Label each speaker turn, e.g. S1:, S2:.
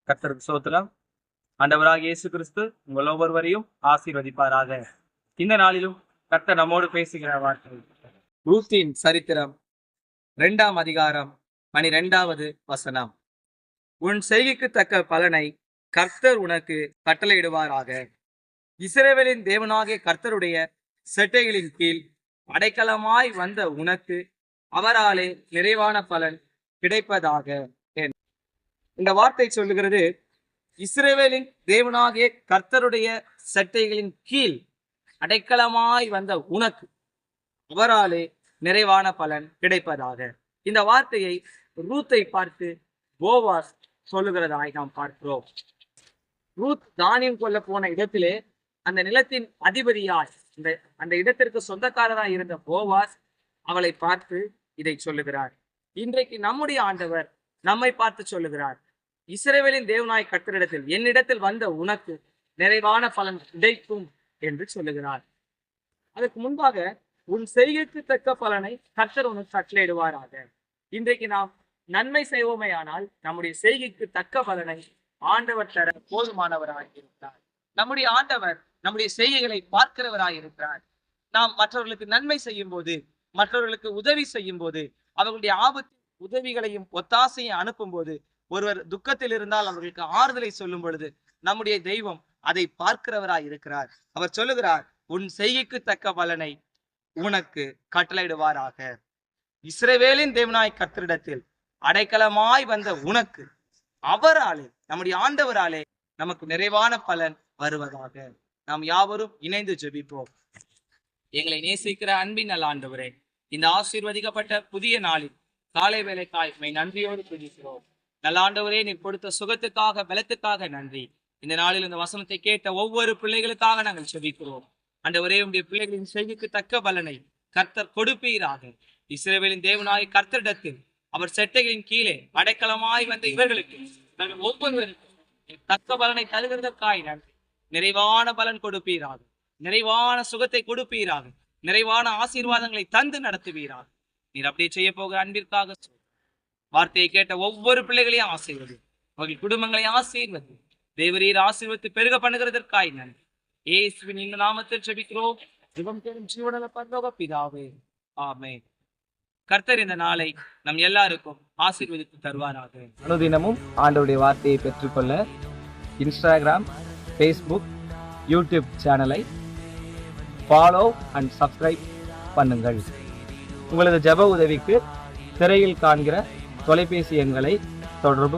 S1: கர்த்தருக்கு ஸ்தோத்திரம். ஆண்டவராகிய இயேசு கிறிஸ்து உங்கள் ஒவ்வொருவரையும் ஆசீர்வதிப்பாராக. இந்த நாளிலும் கர்த்தர் நம்மோடு பேசுகிற வார்த்தை ரூத்தின் சரித்திரம் 2ஆம் அதிகாரம் 12வது வசனம். உன் செய்கைக்கு தக்க பலனை கர்த்தர் உனக்கு கட்டளையிடுவாராக. இஸ்ரவேலின் தேவனாகிய கர்த்தருடைய செட்டைகளின் கீழ் அடைக்கலமாய் வந்த உனக்கு அவராலே நிறைவான பலன் கிடைப்பதாக. இந்த வார்த்தை சொல்லுகிறது, இஸ்ரவேலின் தேவனாகிய கர்த்தருடைய சட்டைகளின் கீழ் அடைக்கலமாய் வந்த உனக்கு அவராலே நிறைவான பலன் கிடைப்பதாக. இந்த வார்த்தையை ரூத்தை பார்த்து போவாஸ் சொல்லுகிறதாய் நாம் பார்க்கிறோம். ரூத் தானியம் கொள்ள போன இடத்திலே அந்த நிலத்தின் அதிபதியாய் அந்த இடத்திற்கு சொந்தக்காரராய் இருந்த போவாஸ் அவளை பார்த்து இதை சொல்லுகிறார். இன்றைக்கு நம்முடைய ஆண்டவர் நம்மை பார்த்து சொல்லுகிறார், இஸ்ரவேலின் தேவனாய் கர்த்தரிடத்தில் என்னிடத்தில் வந்த உனக்கு நிறைவான பலன் கிடைக்கும் என்று சொல்லுகிறார். அதற்கு முன்பாக உன் செய்கைக்கு தக்க பலனை கர்த்தர் உனக்கு கட்டளையிடுவாராக. இன்றைக்கு நாம் நன்மை செய்வோமே ஆனால் நம்முடைய செய்கைக்கு தக்க பலனை ஆண்டவர் தர போதுமானவராக இருக்கிறார். நம்முடைய ஆண்டவர் நம்முடைய செய்கைகளை பார்க்கிறவராக இருக்கிறார். நாம் மற்றவர்களுக்கு நன்மை செய்யும் போது, மற்றவர்களுக்கு உதவி செய்யும் போது, அவர்களுடைய ஆபத்து உதவிகளையும் ஒத்தாசையை அனுப்பும் போது, ஒருவர் துக்கத்தில் இருந்தால் அவர்களுக்கு ஆறுதலை சொல்லும் பொழுது நம்முடைய தெய்வம் அதை பார்க்கிறவராய் இருக்கிறார். அவர் சொல்லுகிறார், உன் செய்கைக்கு தக்க பலனை உனக்கு கட்டளையிடுவாராக. இஸ்ரவேலின் தேவனாய் கர்த்தரிடத்தில் அடைக்கலமாய் வந்த உனக்கு அவராலே, நம்முடைய ஆண்டவராலே நமக்கு நிறைவான பலன் வருவதாக. நாம் யாவரும் இணைந்து ஜெபிப்போம். எங்களை நேசிக்கிற அன்பின் நல்ல ஆண்டவரே, இந்த ஆசீர்வதிக்கப்பட்ட புதிய நாளில் காலை வேலைக்காய் நன்றியோடு துதிக்கிறோம். நல்ல ஆண்டவரே, நீர் கொடுத்த சுகத்துக்காக பலத்துக்காக நன்றி. இந்த நாளில் இந்த வசனத்தை கேட்ட ஒவ்வொரு பிள்ளைகளுக்காக நாங்கள் செபிக்கிறோம். ஆண்டவரே, உடைய பிள்ளைகளின் செய்கைக்கு தக்க பலனை கர்த்தர் கொடுப்பீராக. இஸ்ரவேலின் தேவனாய் கர்த்தரிடத்தில் அவர் செட்டைகளின் கீழே அடைக்கலமாய் வந்த இவர்களுக்கு நாங்கள் ஒவ்வொருவருக்கும் தக்க பலனை தருகிறதற்காய் நன்றி. நிறைவான பலன் கொடுப்பீராக, நிறைவான சுகத்தை கொடுப்பீராக, நிறைவான ஆசீர்வாதங்களை தந்து நடத்துவீராக. நீர் அப்படியே செய்ய போகிற அன்பிற்காக வார்த்தையை கேட்ட ஒவ்வொரு பிள்ளைகளையும் ஆசீர்வது, அவர்கள் குடும்பங்களை ஆசீர்வது, தேவரீர் ஆசீர்வத்து பெருக பண்ணுகிறதற்காய் நன்றி. இயேசுவின் இந்த நாமத்தில் ஜெபிக்கிறோம், ஜெபம் கேளும் ஜீவனுள்ள பரலோக பிதாவே, ஆமென். கர்த்தர் இந்த நாளை நம் எல்லாருக்கும் ஆசீர்வதித்து தருவாராக. அனுதினமும் ஆண்டவருடைய வார்த்தையை பெற்றுக்கொள்ள இன்ஸ்டாகிராம், ஃபேஸ்புக், யூடியூப் சேனலை ஃபாலோ அண்ட் சப்ஸ்கிரைப் பண்ணுங்கள். உங்களது ஜெப உதவிக்கு திரையில் காண்கிற தொலைபேசி எண்களை தொடர்பு